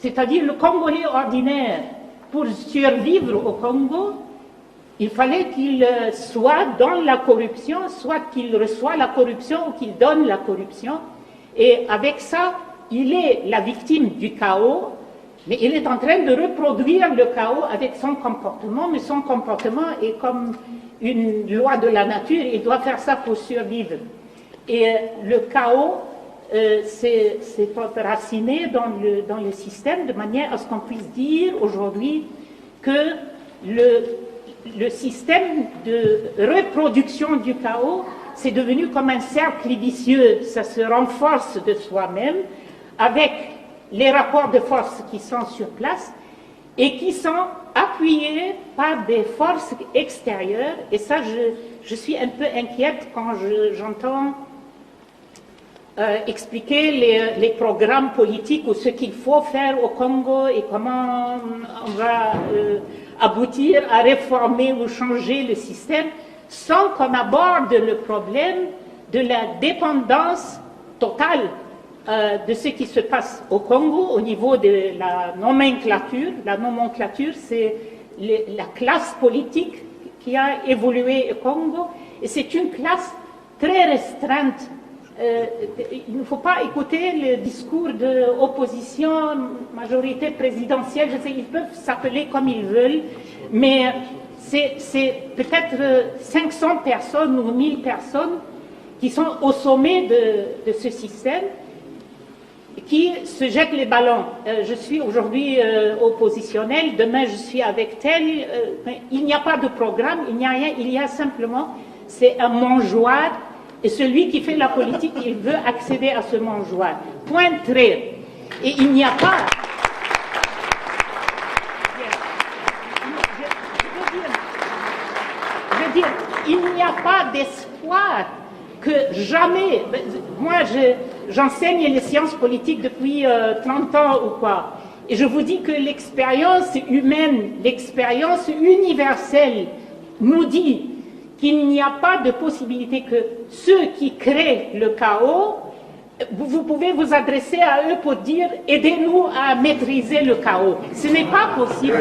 C'est-à-dire le Congolais ordinaire, pour survivre au Congo, il fallait qu'il soit dans la corruption, soit qu'il reçoit la corruption ou qu'il donne la corruption. Et avec ça, il est la victime du chaos, mais il est en train de reproduire le chaos avec son comportement, mais son comportement est comme une loi de la nature, il doit faire ça pour survivre. Et le chaos s'est enraciné dans le système de manière à ce qu'on puisse dire aujourd'hui que le système de reproduction du chaos, c'est devenu comme un cercle vicieux, ça se renforce de soi-même avec les rapports de force qui sont sur place et qui sont appuyés par des forces extérieures. Et ça, je suis un peu inquiète quand j'entends expliquer les programmes politiques ou ce qu'il faut faire au Congo et comment on va aboutir à réformer ou changer le système sans qu'on aborde le problème de la dépendance totale de ce qui se passe au Congo au niveau de la nomenclature. La nomenclature, c'est la classe politique qui a évolué au Congo et c'est une classe très restreinte. Il ne faut pas écouter le discours de opposition, majorité présidentielle, je sais, ils peuvent s'appeler comme ils veulent, mais c'est peut-être 500 personnes ou 1000 personnes qui sont au sommet de ce système, qui se jettent les ballons. Je suis aujourd'hui oppositionnel, demain je suis avec tel. Il n'y a pas de programme, il n'y a rien, il y a simplement, c'est un mangeoire. Et celui qui fait la politique, il veut accéder à ce mangeoire. Point trait. Et il n'y a pas... Je veux dire, il n'y a pas d'espoir que jamais... Moi, j'enseigne les sciences politiques depuis 30 ans ou quoi. Et je vous dis que l'expérience humaine, l'expérience universelle nous dit qu'il n'y a pas de possibilité que ceux qui créent le chaos, vous pouvez vous adresser à eux pour dire « aidez-nous à maîtriser le chaos ». Ce n'est pas possible.